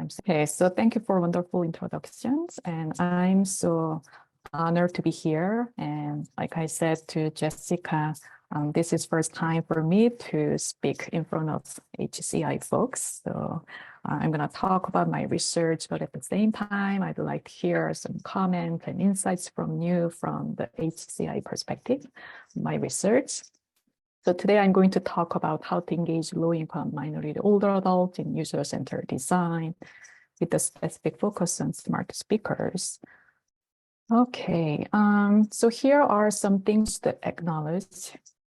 Okay, so thank you for wonderful introductions, and I'm so honored to be here. And like I said to Jessica, this is first time for me to speak in front of HCI folks. So I'm going to talk about my research, but at the same time, I'd like to hear some comments and insights from you from the HCI perspective, my research. So today I'm going to talk about how to engage low-income minority older adults in user-centered design with a specific focus on smart speakers. Okay, so here are some things to acknowledge.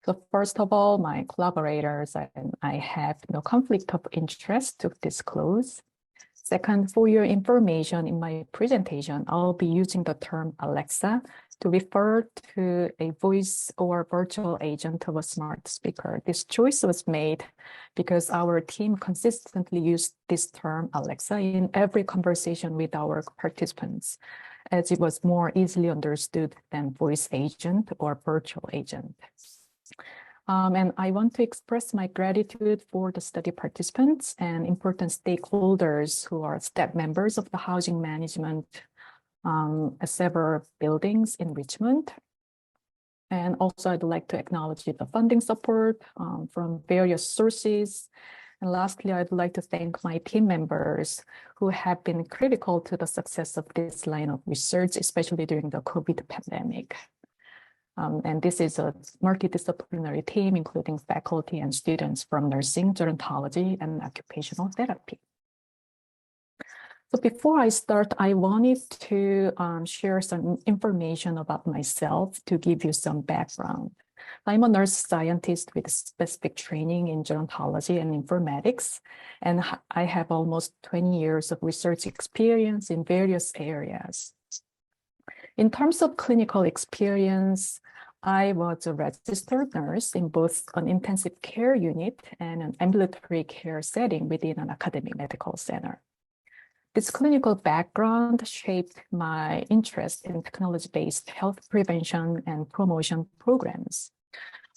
So first of all, my collaborators and I have no conflict of interest to disclose. Second, for your information in my presentation, I'll be using the term Alexa to refer to a voice or virtual agent of a smart speaker. This choice was made because our team consistently used this term Alexa in every conversation with our participants, as it was more easily understood than voice agent or virtual agent. And I want to express my gratitude for the study participants and important stakeholders who are staff members of the housing management at several buildings in Richmond. And also I'd like to acknowledge the funding support from various sources. And lastly, I'd like to thank my team members who have been critical to the success of this line of research, especially during the COVID pandemic. And this is a multidisciplinary team, including faculty and students from nursing, gerontology, and occupational therapy. So before I start, I wanted to share some information about myself to give you some background. I'm a nurse scientist with specific training in gerontology and informatics, and I have almost 20 years of research experience in various areas. In terms of clinical experience, I was a registered nurse in both an intensive care unit and an ambulatory care setting within an academic medical center. This clinical background shaped my interest in technology-based health prevention and promotion programs.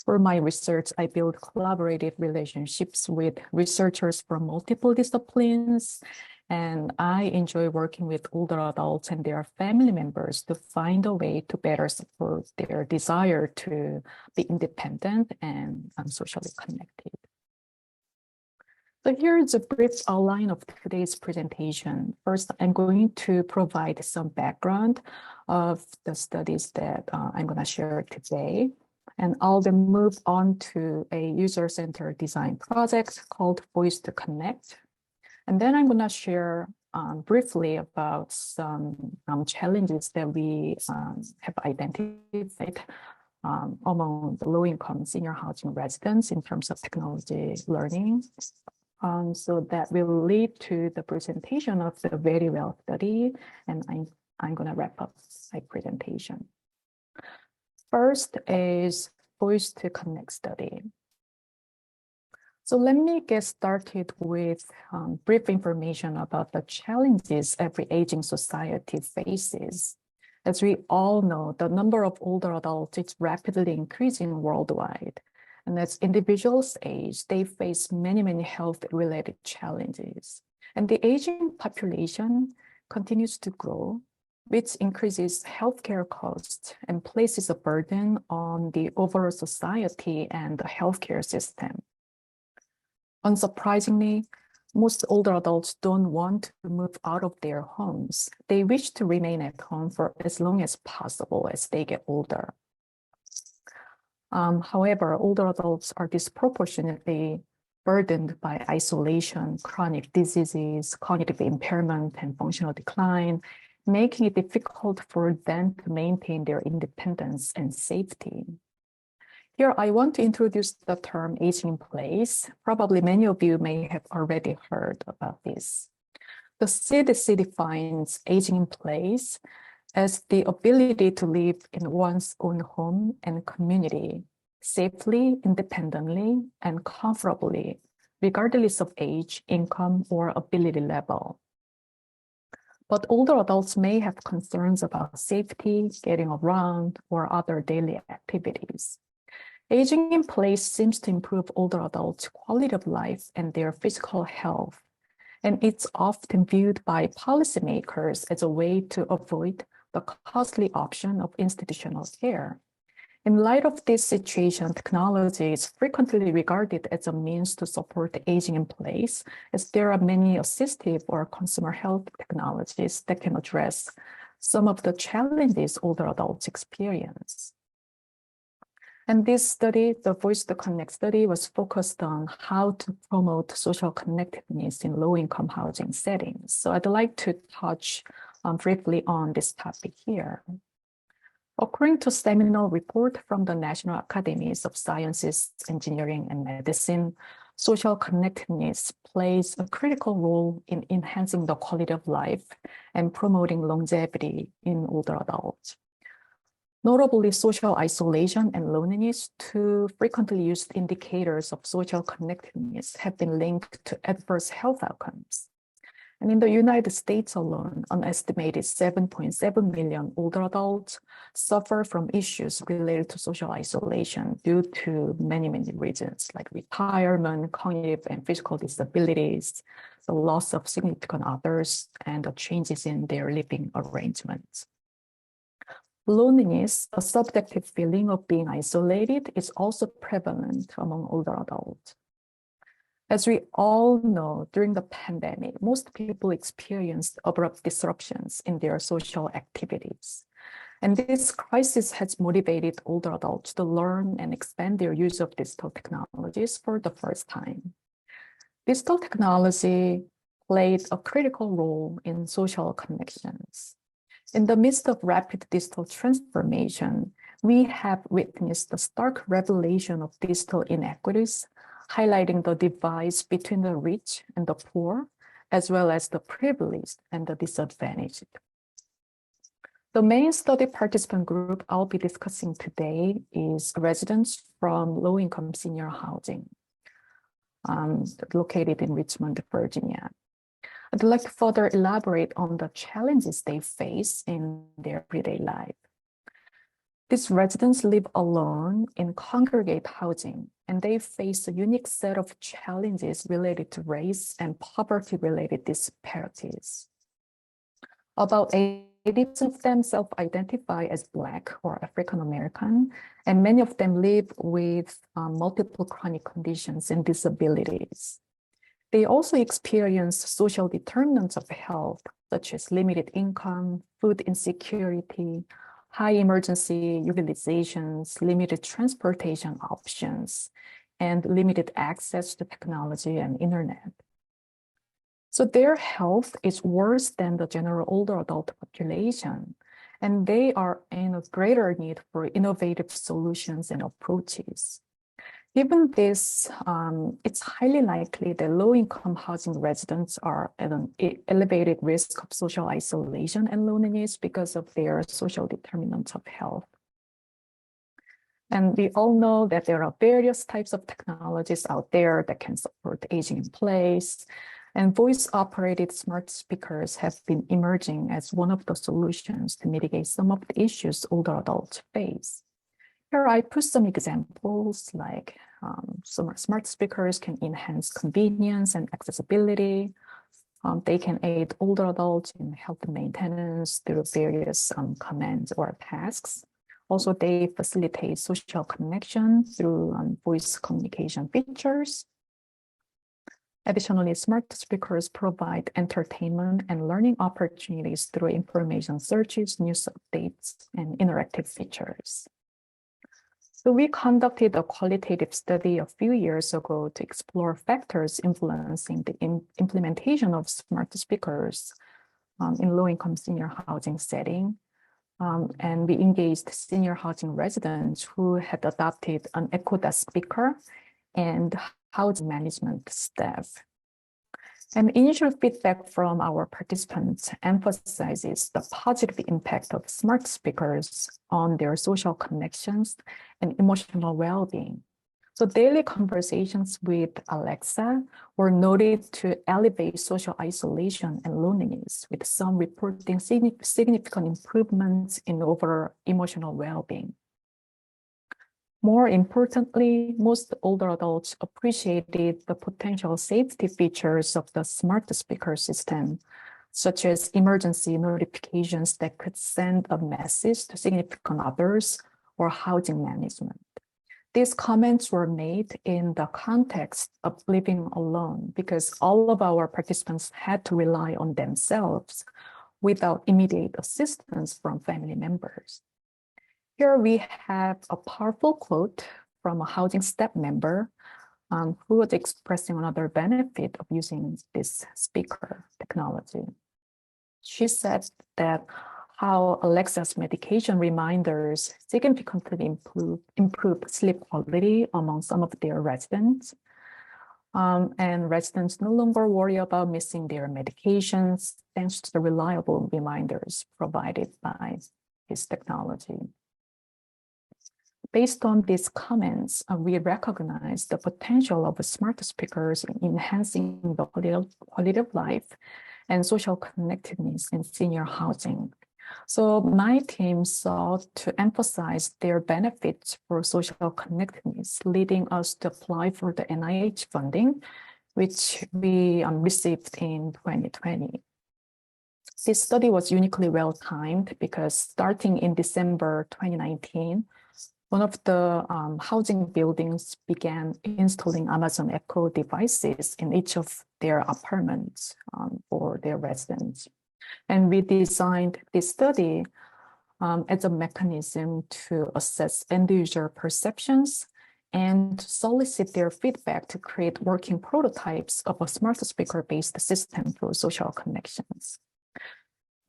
For my research, I built collaborative relationships with researchers from multiple disciplines, and I enjoy working with older adults and their family members to find a way to better support their desire to be independent and socially connected. So here's a brief outline of today's presentation. First, I'm going to provide some background of the studies that I'm going to share today. And I'll then move on to a user-centered design project called Voice to Connect. And then I'm going to share briefly about some challenges that we have identified among the low-income senior housing residents in terms of technology learning. So that will lead to the presentation of the very well study, and I'm going to wrap up my presentation. First is Voice to Connect study. So let me get started with brief information about the challenges every aging society faces. As we all know, the number of older adults is rapidly increasing worldwide. And as individuals age, they face many health-related challenges. And the aging population continues to grow, which increases healthcare costs and places a burden on the overall society and the healthcare system. Unsurprisingly, most older adults don't want to move out of their homes. They wish to remain at home for as long as possible as they get older. However, older adults are disproportionately burdened by isolation, chronic diseases, cognitive impairment, and functional decline, making it difficult for them to maintain their independence and safety. Here, I want to introduce the term aging in place. Probably many of you may have already heard about this. The CDC defines aging in place as the ability to live in one's own home and community safely, independently, and comfortably, regardless of age, income, or ability level. But older adults may have concerns about safety, getting around, or other daily activities. Aging in place seems to improve older adults' quality of life and their physical health, and it's often viewed by policymakers as a way to avoid the costly option of institutional care. In light of this situation, technology is frequently regarded as a means to support aging in place, as there are many assistive or consumer health technologies that can address some of the challenges older adults experience. And this study, the Voice to Connect study, was focused on how to promote social connectedness in low-income housing settings. So I'd like to touch briefly on this topic here. According to a seminal report from the National Academies of Sciences, Engineering, and Medicine, social connectedness plays a critical role in enhancing the quality of life and promoting longevity in older adults. Notably, social isolation and loneliness, two frequently used indicators of social connectedness, have been linked to adverse health outcomes. And in the United States alone, an estimated 7.7 million older adults suffer from issues related to social isolation due to many reasons, like retirement, cognitive and physical disabilities, the loss of significant others, and the changes in their living arrangements. Loneliness, a subjective feeling of being isolated, is also prevalent among older adults. As we all know, during the pandemic, most people experienced abrupt disruptions in their social activities. And this crisis has motivated older adults to learn and expand their use of digital technologies for the first time. Digital technology played a critical role in social connections. In the midst of rapid digital transformation, we have witnessed the stark revelation of digital inequities, highlighting the divides between the rich and the poor, as well as the privileged and the disadvantaged. The main study participant group I'll be discussing today is residents from low-income senior housing located in Richmond, Virginia. I'd like to further elaborate on the challenges they face in their everyday life. These residents live alone in congregate housing, and they face a unique set of challenges related to race and poverty-related disparities. About 80% of them self-identify as Black or African American, and many of them live with multiple chronic conditions and disabilities. They also experience social determinants of health, such as limited income, food insecurity, high emergency utilizations, limited transportation options, and limited access to technology and internet. So their health is worse than the general older adult population, and they are in a greater need for innovative solutions and approaches. Given this, it's highly likely that low-income housing residents are at an elevated risk of social isolation and loneliness because of their social determinants of health. And we all know that there are various types of technologies out there that can support aging in place, and voice-operated smart speakers have been emerging as one of the solutions to mitigate some of the issues older adults face. Here I put some examples like some smart speakers can enhance convenience and accessibility. They can aid older adults in health maintenance through various commands or tasks. Also, they facilitate social connection through voice communication features. Additionally, smart speakers provide entertainment and learning opportunities through information searches, news updates, and interactive features. So we conducted a qualitative study a few years ago to explore factors influencing the implementation of smart speakers in low-income senior housing setting. And we engaged senior housing residents who had adopted an Echo speaker and housing management staff. And initial feedback from our participants emphasizes the positive impact of smart speakers on their social connections and emotional well-being. So daily conversations with Alexa were noted to elevate social isolation and loneliness, with some reporting significant improvements in overall emotional well-being. More importantly, most older adults appreciated the potential safety features of the smart speaker system, such as emergency notifications that could send a message to significant others or housing management. These comments were made in the context of living alone because all of our participants had to rely on themselves without immediate assistance from family members. Here we have a powerful quote from a housing staff member who was expressing another benefit of using this speaker technology. She said that how Alexa's medication reminders significantly improved sleep quality among some of their residents. And residents no longer worry about missing their medications thanks to the reliable reminders provided by this technology. Based on these comments, we recognize the potential of smart speakers in enhancing the quality of life and social connectedness in senior housing. So my team sought to emphasize their benefits for social connectedness, leading us to apply for the NIH funding, which we received in 2020. This study was uniquely well-timed because starting in December 2019, one of the housing buildings began installing Amazon Echo devices in each of their apartments for their residents. And we designed this study as a mechanism to assess end-user perceptions and solicit their feedback to create working prototypes of a smart speaker-based system through social connections.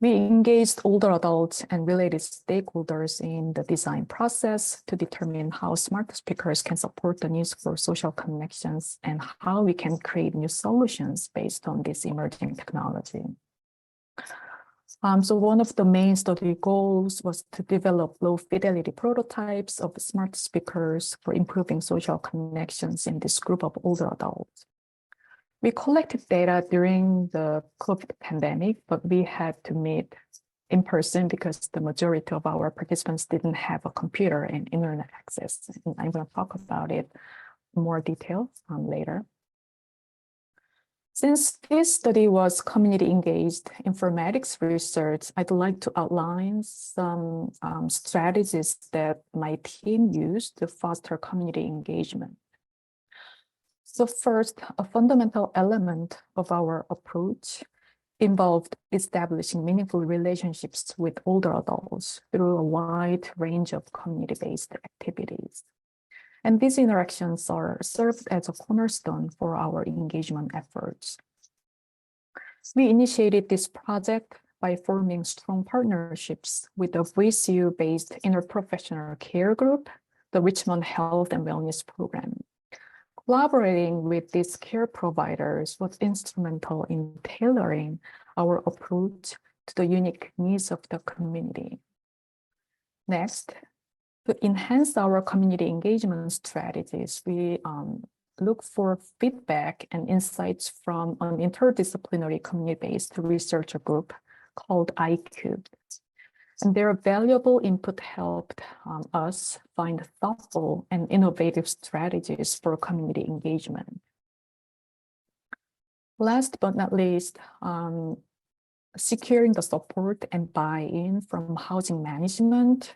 We engaged older adults and related stakeholders in the design process to determine how smart speakers can support the needs for social connections and how we can create new solutions based on this emerging technology. So one of the main study goals was to develop low-fidelity prototypes of smart speakers for improving social connections in this group of older adults. We collected data during the COVID pandemic, but we had to meet in person because the majority of our participants didn't have a computer and internet access. And I'm going to talk about it in more detail later. Since this study was community-engaged informatics research, I'd like to outline some strategies that my team used to foster community engagement. So first, a fundamental element of our approach involved establishing meaningful relationships with older adults through a wide range of community-based activities. And these interactions are served as a cornerstone for our engagement efforts. We initiated this project by forming strong partnerships with the VCU-based interprofessional care group, the Richmond Health and Wellness Program. Collaborating with these care providers was instrumental in tailoring our approach to the unique needs of the community. Next, to enhance our community engagement strategies, we look for feedback and insights from an interdisciplinary community-based researcher group called iCubed. And their valuable input helped us find thoughtful and innovative strategies for community engagement. Last but not least, securing the support and buy-in from housing management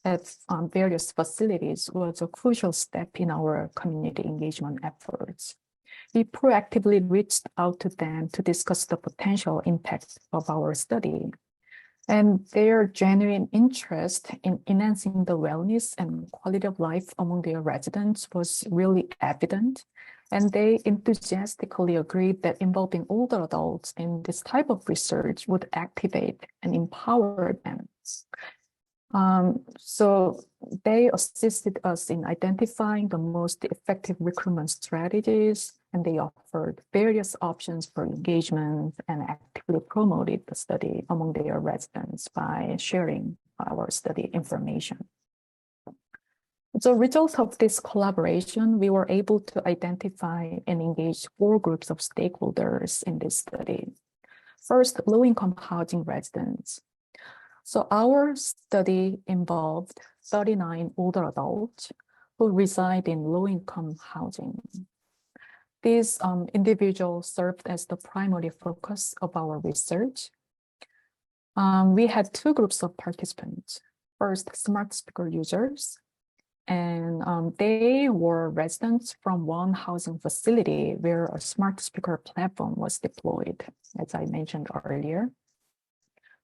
at various facilities was a crucial step in our community engagement efforts. We proactively reached out to them to discuss the potential impact of our study. And their genuine interest in enhancing the wellness and quality of life among their residents was really evident. And they enthusiastically agreed that involving older adults in this type of research would activate and empower them. So they assisted us in identifying the most effective recruitment strategies, and they offered various options for engagement and actively promoted the study among their residents by sharing our study information. As a result of this collaboration, we were able to identify and engage 4 groups of stakeholders in this study. First, low-income housing residents. So our study involved 39 older adults who reside in low-income housing. These individuals served as the primary focus of our research. We had two groups of participants. First, smart speaker users, and they were residents from one housing facility where a smart speaker platform was deployed, as I mentioned earlier.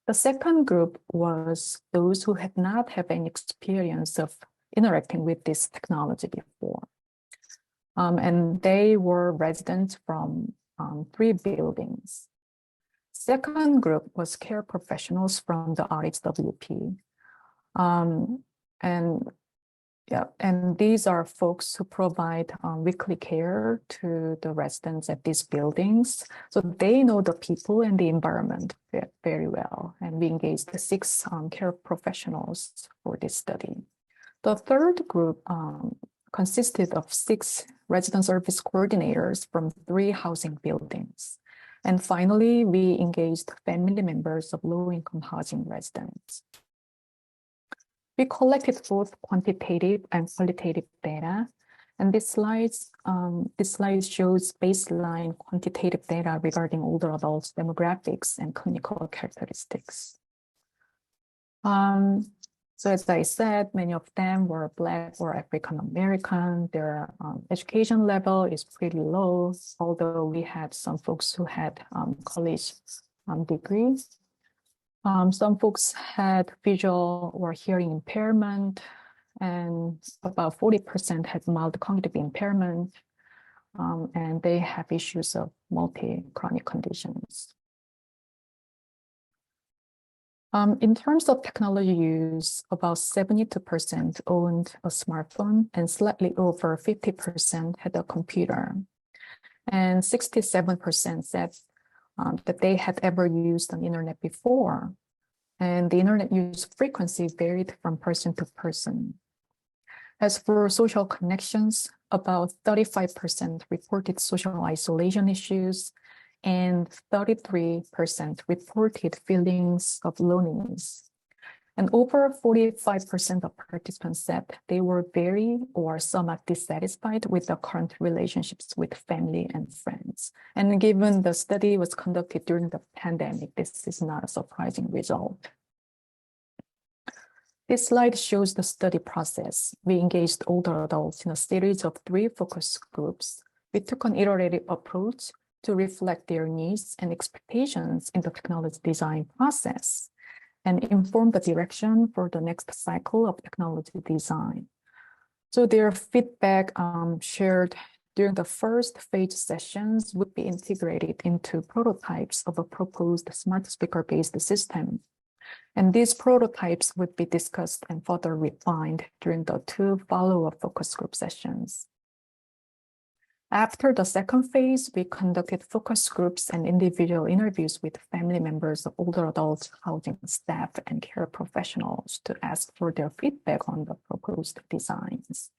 The second group was those who had not had any experience of interacting with this technology before. And they were residents from 3 buildings. Second group was care professionals from the RHWP. And these are folks who provide weekly care to the residents at these buildings. So they know the people and the environment very well. And we engaged the 6 care professionals for this study. The third group consisted of 6 resident service coordinators from 3 housing buildings. And finally, we engaged family members of low-income housing residents. We collected both quantitative and qualitative data, and this slide shows baseline quantitative data regarding older adults' demographics and clinical characteristics. So as I said, many of them were Black or African American. Their education level is pretty low, although we had some folks who had college degrees. Some folks had visual or hearing impairment, and about 40% had mild cognitive impairment, and they have issues of multi-chronic conditions. In terms of technology use, about 72% owned a smartphone, and slightly over 50% had a computer. And 67% said that they had ever used an internet before. And the internet use frequency varied from person to person. As for social connections, about 35% reported social isolation issues, and 33% reported feelings of loneliness. And over 45% of participants said they were very or somewhat dissatisfied with the current relationships with family and friends. And given the study was conducted during the pandemic, this is not a surprising result. This slide shows the study process. We engaged older adults in a series of 3 focus groups. We took an iterative approach to reflect their needs and expectations in the technology design process and inform the direction for the next cycle of technology design. So their feedback shared during the first phase sessions would be integrated into prototypes of a proposed smart speaker-based system. And these prototypes would be discussed and further refined during the 2 follow-up focus group sessions. After the second phase, we conducted focus groups and individual interviews with family members of older adult housing staff and care professionals to ask for their feedback on the proposed designs.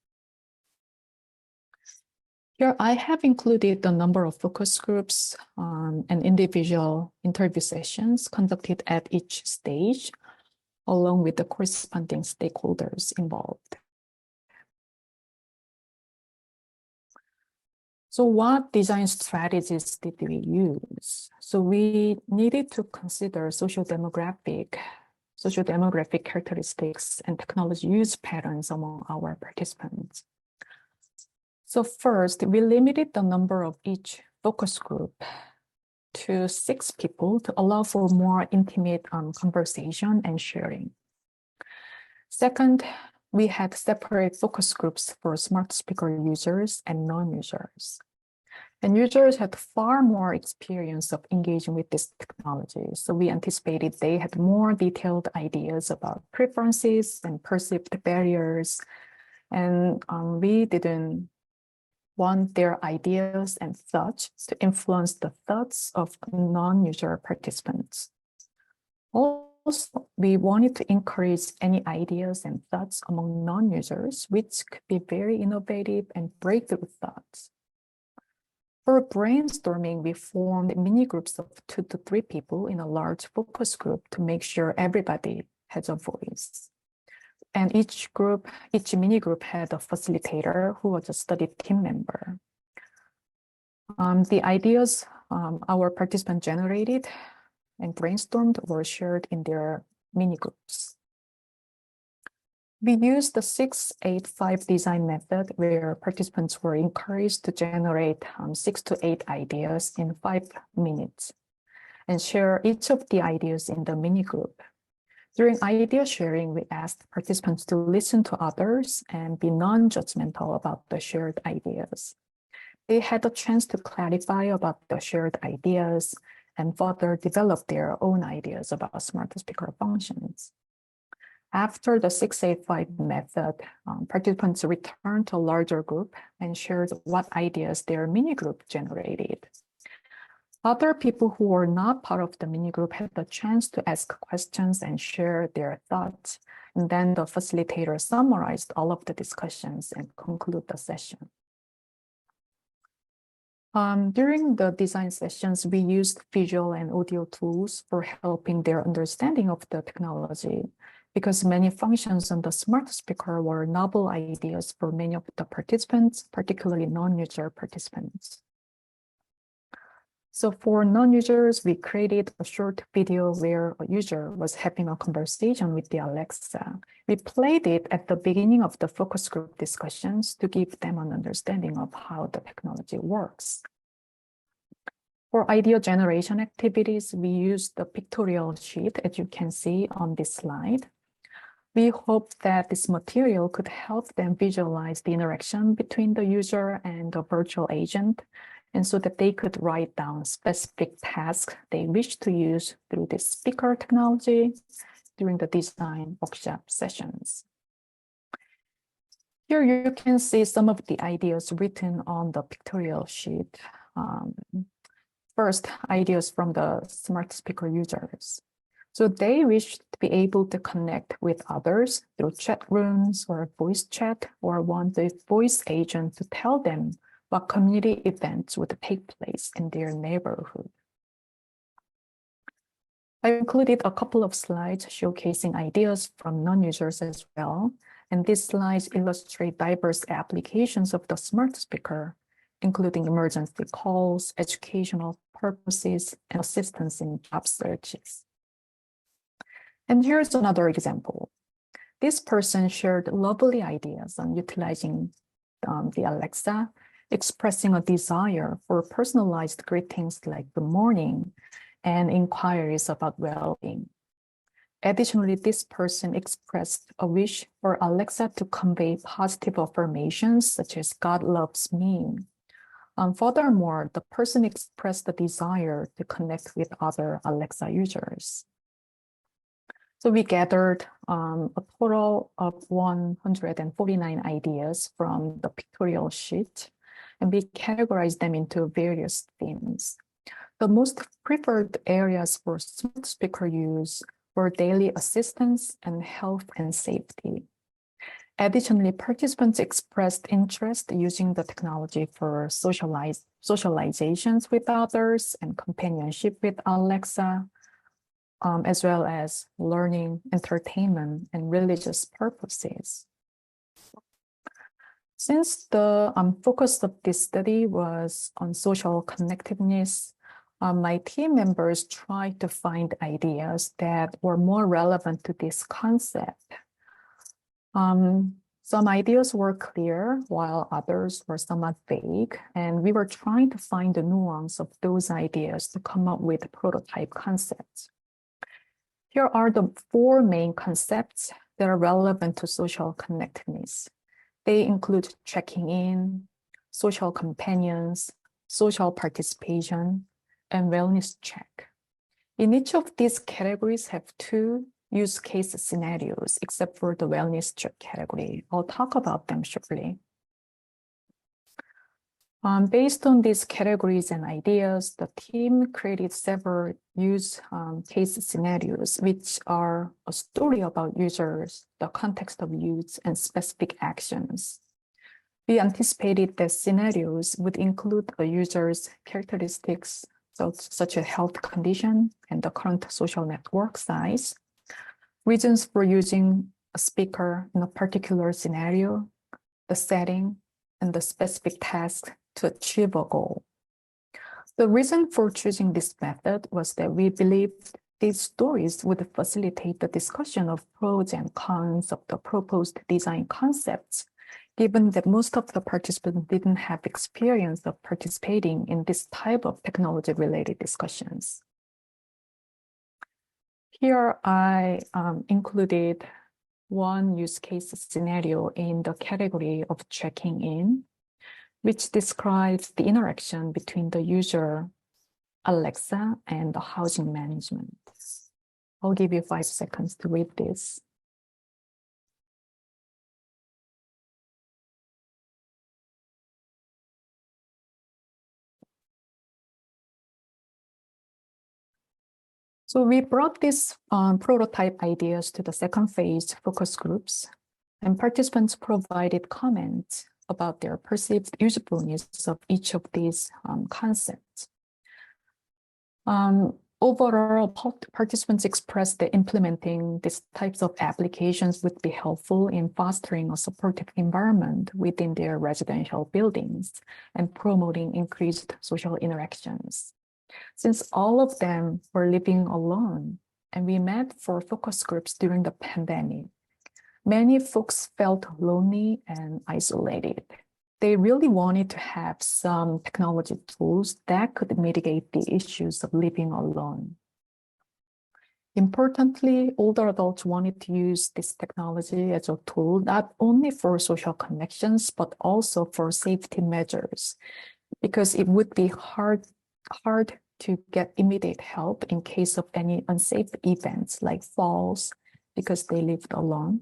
Here, I have included the number of focus groups and individual interview sessions conducted at each stage, along with the corresponding stakeholders involved. So what design strategies did we use? So we needed to consider social-demographic characteristics and technology use patterns among our participants. So first, we limited the number of each focus group to 6 people to allow for more intimate conversation and sharing. Second, we had separate focus groups for smart speaker users and non-users. And users had far more experience of engaging with this technology. So we anticipated they had more detailed ideas about preferences and perceived barriers. And we didn't want their ideas and thoughts to influence the thoughts of non-user participants. Also, we wanted to encourage any ideas and thoughts among non-users, which could be very innovative and breakthrough thoughts. For brainstorming, we formed mini groups of 2 to 3 people in a large focus group to make sure everybody has a voice. And each mini group had a facilitator who was a study team member. The ideas our participants generated and brainstormed were shared in their mini groups. We used the 6-8-5 design method where participants were encouraged to generate 6 to 8 ideas in 5 minutes and share each of the ideas in the mini group. During idea sharing, we asked participants to listen to others and be non-judgmental about the shared ideas. They had a chance to clarify about the shared ideas and further develop their own ideas about smart speaker functions. After the 6-8-5 method, participants returned to a larger group and shared what ideas their mini group generated. Other people who were not part of the mini group had the chance to ask questions and share their thoughts. And then the facilitator summarized all of the discussions and conclude the session. During the design sessions, we used visual and audio tools for helping their understanding of the technology, because many functions on the smart speaker were novel ideas for many of the participants, particularly non-user participants. So for non-users, we created a short video where a user was having a conversation with the Alexa. We played it at the beginning of the focus group discussions to give them an understanding of how the technology works. For idea generation activities, we used the pictorial sheet, as you can see on this slide. We hope that this material could help them visualize the interaction between the user and the virtual agent, and so that they could write down specific tasks they wish to use through this speaker technology during the design workshop sessions. Here you can see some of the ideas written on the pictorial sheet. First, ideas from the smart speaker users. So they wish to be able to connect with others through chat rooms or voice chat, or want the voice agent to tell them what community events would take place in their neighborhood. I included a couple of slides showcasing ideas from non-users as well, and these slides illustrate diverse applications of the smart speaker, including emergency calls, educational purposes, and assistance in job searches. And here's another example. This person shared lovely ideas on utilizing the Alexa, expressing a desire for personalized greetings like good morning and inquiries about well-being. Additionally, this person expressed a wish for Alexa to convey positive affirmations such as God loves me. Furthermore, the person expressed the desire to connect with other Alexa users. So we gathered a total of 149 ideas from the pictorial sheet, and we categorized them into various themes. The most preferred areas for smart speaker use were daily assistance and health and safety. Additionally, participants expressed interest using the technology for socializations with others and companionship with Alexa, as well as learning, entertainment, and religious purposes. Since the focus of this study was on social connectedness, my team members tried to find ideas that were more relevant to this concept. Some ideas were clear, while others were somewhat vague, and we were trying to find the nuance of those ideas to come up with prototype concepts. Here are the 4 main concepts that are relevant to social connectedness. They include checking in, social companions, social participation, and wellness check. In each of these categories have 2 use case scenarios, except for the wellness check category. I'll talk about them shortly. Based on these categories and ideas, the team created several use case scenarios, which are a story about users, the context of use, and specific actions. We anticipated that scenarios would include a user's characteristics, such as health condition and the current social network size, reasons for using a speaker in a particular scenario, the setting, and the specific task to achieve a goal. The reason for choosing this method was that we believed these stories would facilitate the discussion of pros and cons of the proposed design concepts, given that most of the participants didn't have experience of participating in this type of technology-related discussions. Here I included one use case scenario in the category of checking in, which describes the interaction between the user, Alexa, and the housing management. I'll give you 5 seconds to read this. So we brought these prototype ideas to the second phase focus groups, and participants provided comments about their perceived usefulness of each of these concepts. Overall, participants expressed that implementing these types of applications would be helpful in fostering a supportive environment within their residential buildings and promoting increased social interactions. Since all of them were living alone and we met for focus groups during the pandemic, many folks felt lonely and isolated. They really wanted to have some technology tools that could mitigate the issues of living alone. Importantly, older adults wanted to use this technology as a tool not only for social connections, but also for safety measures, because it would be hard to get immediate help in case of any unsafe events like falls, because they lived alone.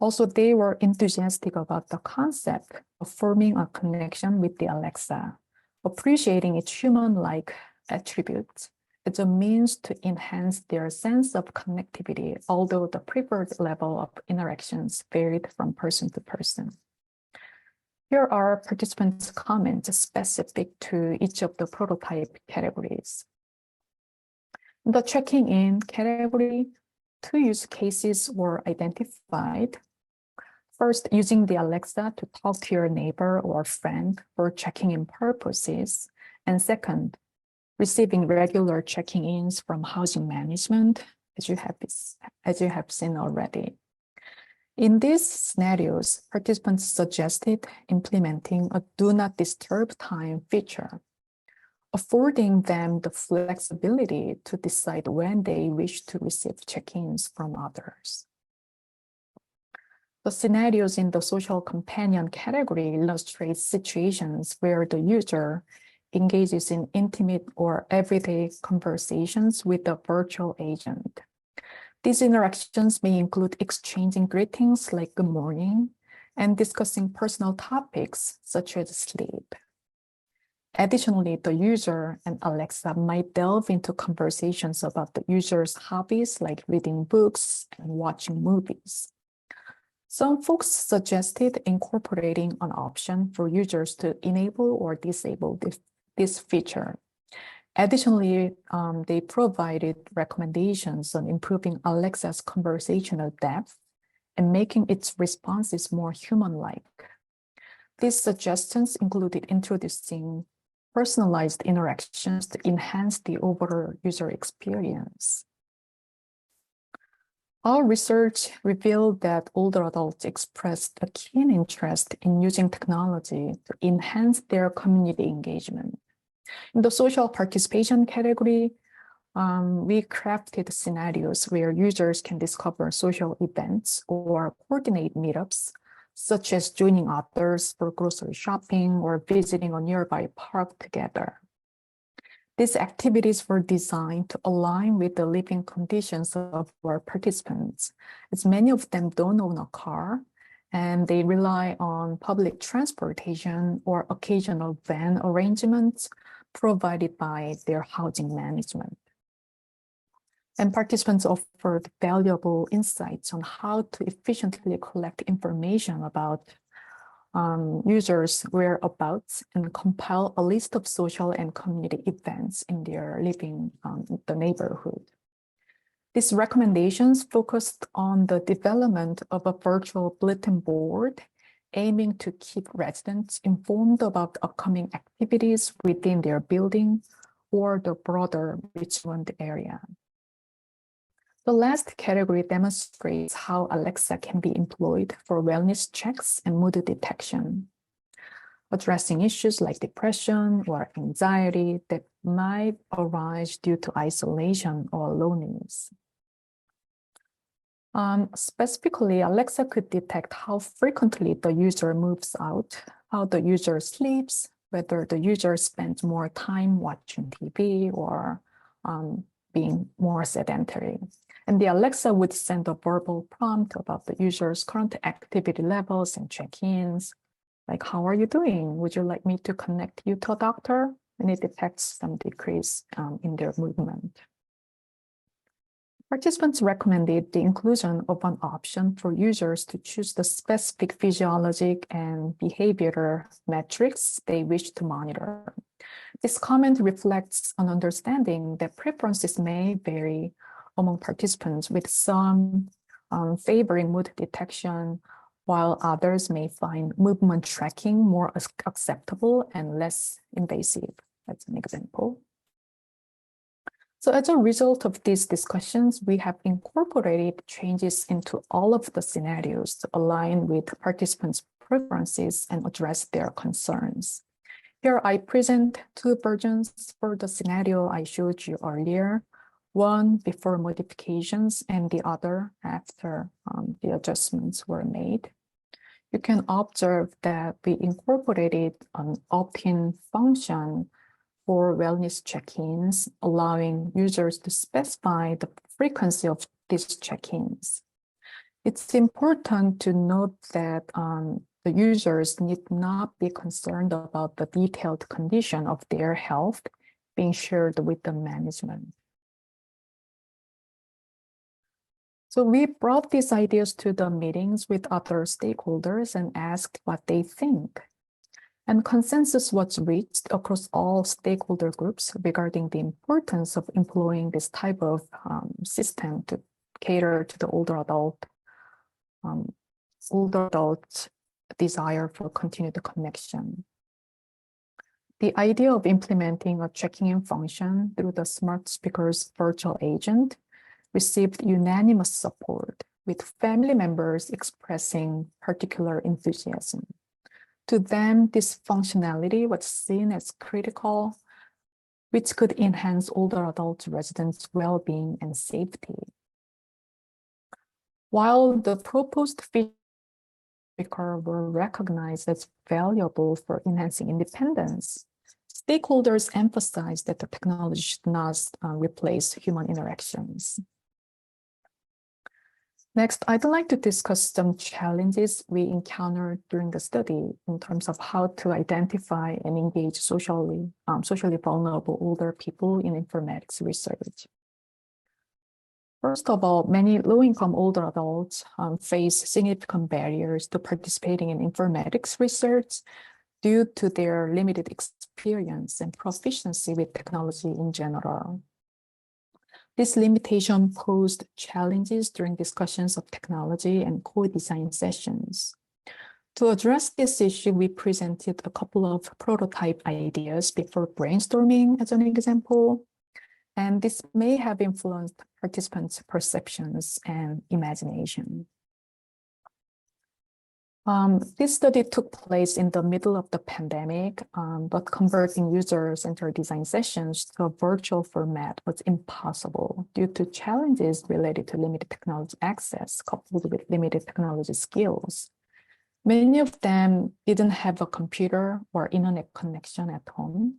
Also, they were enthusiastic about the concept of forming a connection with the Alexa, appreciating its human-like attributes as a means to enhance their sense of connectivity, although the preferred level of interactions varied from person to person. Here are participants' comments specific to each of the prototype categories. In the checking in category, 2 use cases were identified. First, using the Alexa to talk to your neighbor or friend for checking in purposes. And second, receiving regular checking-ins from housing management, as you have seen already. In these scenarios, participants suggested implementing a do not disturb time feature, affording them the flexibility to decide when they wish to receive check-ins from others. The scenarios in the social companion category illustrate situations where the user engages in intimate or everyday conversations with a virtual agent. These interactions may include exchanging greetings like good morning and discussing personal topics such as sleep. Additionally, the user and Alexa might delve into conversations about the user's hobbies like reading books and watching movies. Some folks suggested incorporating an option for users to enable or disable this feature. Additionally, they provided recommendations on improving Alexa's conversational depth and making its responses more human-like. These suggestions included introducing personalized interactions to enhance the overall user experience. Our research revealed that older adults expressed a keen interest in using technology to enhance their community engagement. In the social participation category, we crafted scenarios where users can discover social events or coordinate meetups, such as joining others for grocery shopping or visiting a nearby park together. These activities were designed to align with the living conditions of our participants, as many of them don't own a car, and they rely on public transportation or occasional van arrangements provided by their housing management. And participants offered valuable insights on how to efficiently collect information about users' whereabouts and compile a list of social and community events in their living the neighborhood. These recommendations focused on the development of a virtual bulletin board, aiming to keep residents informed about upcoming activities within their building or the broader Richmond area. The last category demonstrates how Alexa can be employed for wellness checks and mood detection, addressing issues like depression or anxiety that might arise due to isolation or loneliness. Specifically, Alexa could detect how frequently the user moves out, how the user sleeps, whether the user spends more time watching TV or being more sedentary. And the Alexa would send a verbal prompt about the user's current activity levels and check-ins, like, how are you doing? Would you like me to connect you to a doctor? And it detects some decrease in their movement. Participants recommended the inclusion of an option for users to choose the specific physiologic and behavioral metrics they wish to monitor. This comment reflects an understanding that preferences may vary among participants, with some favoring mood detection, while others may find movement tracking more acceptable and less invasive. That's an example. So as a result of these discussions, we have incorporated changes into all of the scenarios to align with participants' preferences and address their concerns. Here I present two versions for the scenario I showed you earlier, one before modifications and the other after the adjustments were made. You can observe that we incorporated an opt-in function for wellness check-ins, allowing users to specify the frequency of these check-ins. It's important to note that the users need not be concerned about the detailed condition of their health being shared with the management. So we brought these ideas to the meetings with other stakeholders and asked what they think. And consensus was reached across all stakeholder groups regarding the importance of employing this type of system to cater to the older adult desire for continued connection. The idea of implementing a checking-in function through the smart speaker's virtual agent received unanimous support, with family members expressing particular enthusiasm. To them, this functionality was seen as critical, which could enhance older adult residents' well-being and safety. While the proposed features were recognized as valuable for enhancing independence, stakeholders emphasized that the technology should not replace human interactions. Next, I'd like to discuss some challenges we encountered during the study in terms of how to identify and engage socially vulnerable older people in informatics research. First of all, many low-income older adults face significant barriers to participating in informatics research due to their limited experience and proficiency with technology in general. This limitation posed challenges during discussions of technology and co-design sessions. To address this issue, we presented a couple of prototype ideas before brainstorming as an example, and this may have influenced participants' perceptions and imagination. This study took place in the middle of the pandemic, but converting user-centered design sessions to a virtual format was impossible due to challenges related to limited technology access coupled with limited technology skills. Many of them didn't have a computer or internet connection at home.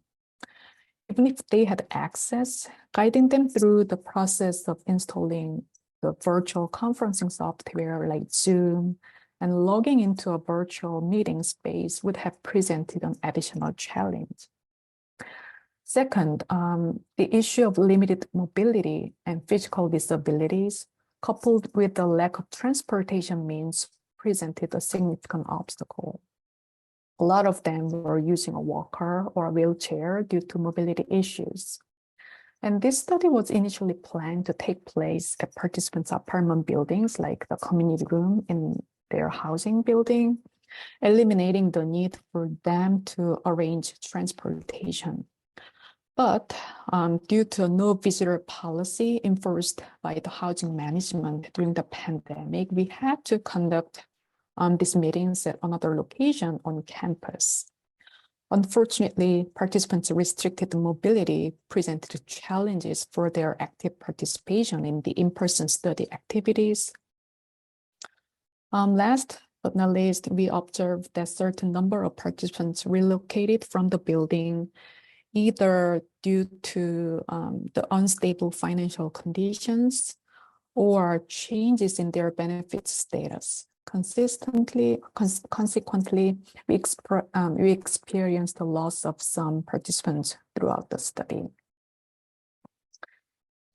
Even if they had access, guiding them through the process of installing the virtual conferencing software like Zoom and logging into a virtual meeting space would have presented an additional challenge. Second, the issue of limited mobility and physical disabilities, coupled with the lack of transportation means, presented a significant obstacle. A lot of them were using a walker or a wheelchair due to mobility issues. And this study was initially planned to take place at participants' apartment buildings, like the community room in their housing building, eliminating the need for them to arrange transportation. But due to no visitor policy enforced by the housing management during the pandemic, we had to conduct these meetings at another location on campus. Unfortunately, participants' restricted mobility presented challenges for their active participation in the in-person study activities. Last but not least, we observed that certain number of participants relocated from the building, either due to the unstable financial conditions or changes in their benefit status. Consequently, we experienced the loss of some participants throughout the study.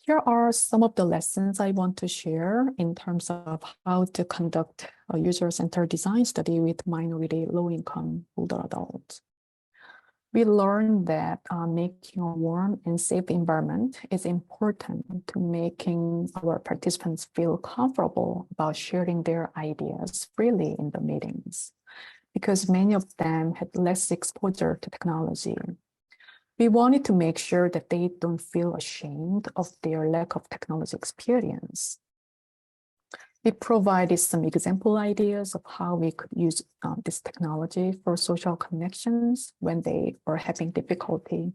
Here are some of the lessons I want to share in terms of how to conduct a user-centered design study with minority, low-income older adults. We learned that making a warm and safe environment is important to making our participants feel comfortable about sharing their ideas freely in the meetings, because many of them had less exposure to technology. We wanted to make sure that they don't feel ashamed of their lack of technology experience. We provided some example ideas of how we could use this technology for social connections when they were having difficulty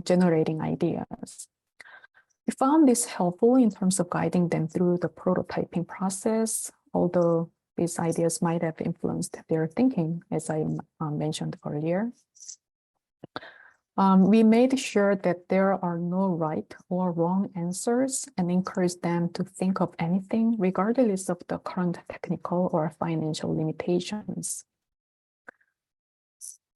generating ideas. We found this helpful in terms of guiding them through the prototyping process, although these ideas might have influenced their thinking, as I mentioned earlier. We made sure that there are no right or wrong answers and encouraged them to think of anything regardless of the current technical or financial limitations.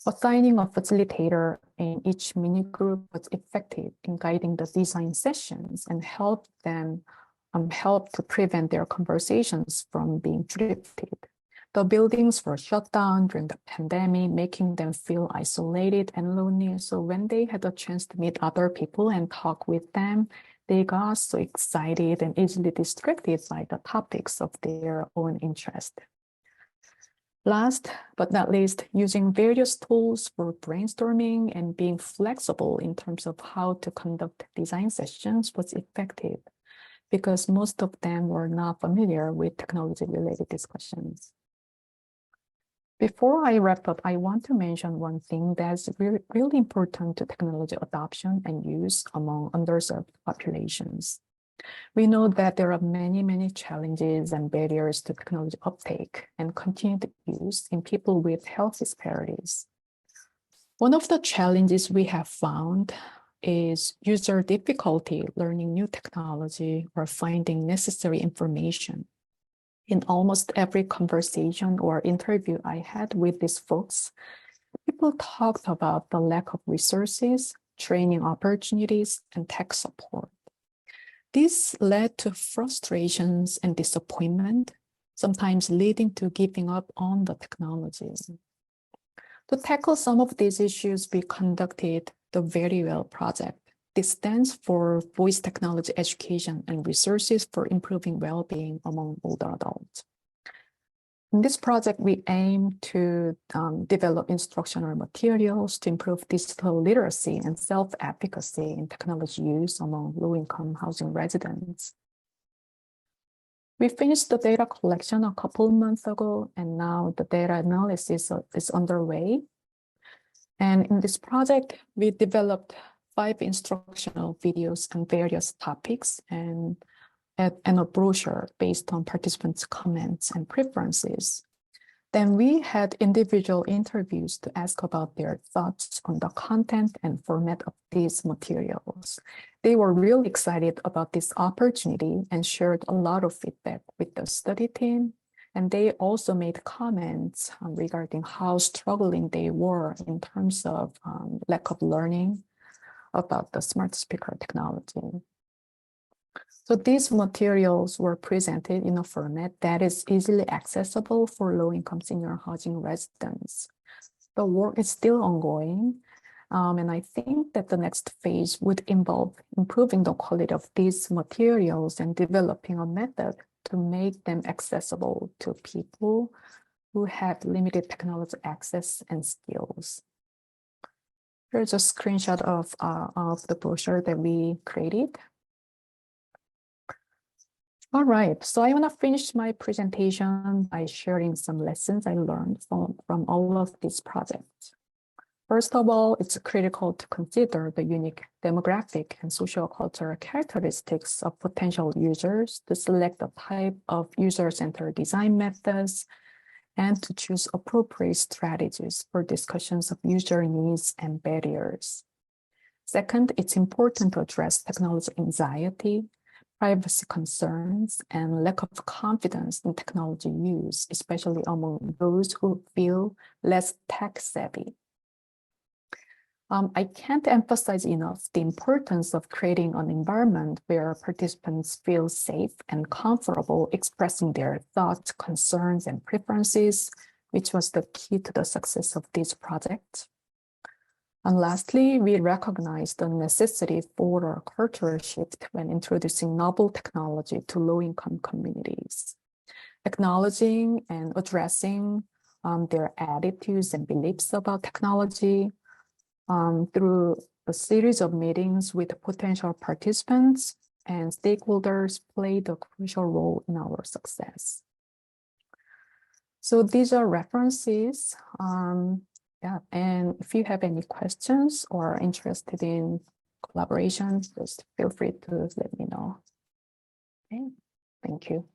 Assigning a facilitator in each mini group was effective in guiding the design sessions and helped them to prevent their conversations from being drifted. The buildings were shut down during the pandemic, making them feel isolated and lonely. So when they had a chance to meet other people and talk with them, they got so excited and easily distracted by the topics of their own interest. Last but not least, using various tools for brainstorming and being flexible in terms of how to conduct design sessions was effective, because most of them were not familiar with technology-related discussions. Before I wrap up, I want to mention one thing that's really important to technology adoption and use among underserved populations. We know that there are many challenges and barriers to technology uptake and continued use in people with health disparities. One of the challenges we have found is user difficulty learning new technology or finding necessary information. In almost every conversation or interview I had with these folks, people talked about the lack of resources, training opportunities, and tech support. This led to frustrations and disappointment, sometimes leading to giving up on the technology. To tackle some of these issues, we conducted the Very Well project. This stands for Voice Technology Education and Resources for Improving Well-being Among Older Adults. In this project, we aim to develop instructional materials to improve digital literacy and self-efficacy in technology use among low-income housing residents. We finished the data collection a couple of months ago, and now the data analysis is underway. And in this project, we developed 5 instructional videos on various topics and a brochure based on participants' comments and preferences. Then we had individual interviews to ask about their thoughts on the content and format of these materials. They were really excited about this opportunity and shared a lot of feedback with the study team. And they also made comments regarding how struggling they were in terms of lack of learning about the smart speaker technology. So these materials were presented in a format that is easily accessible for low-income senior housing residents. The work is still ongoing, And I think that the next phase would involve improving the quality of these materials and developing a method to make them accessible to people who have limited technology access and skills. Here's a screenshot of the brochure that we created. All right, so I want to finish my presentation by sharing some lessons I learned from all of these projects. First of all, it's critical to consider the unique demographic and socio-cultural characteristics of potential users to select the type of user-centered design methods and to choose appropriate strategies for discussions of user needs and barriers. Second, it's important to address technology anxiety, privacy concerns, and lack of confidence in technology use, especially among those who feel less tech-savvy. I can't emphasize enough the importance of creating an environment where participants feel safe and comfortable expressing their thoughts, concerns, and preferences, which was the key to the success of this project. And lastly, we recognize the necessity for a cultural shift when introducing novel technology to low-income communities. Acknowledging and addressing their attitudes and beliefs about technology through a series of meetings with potential participants and stakeholders played a crucial role in our success. So these are references. Yeah, and if you have any questions or are interested in collaboration, just feel free to let me know. Okay, thank you.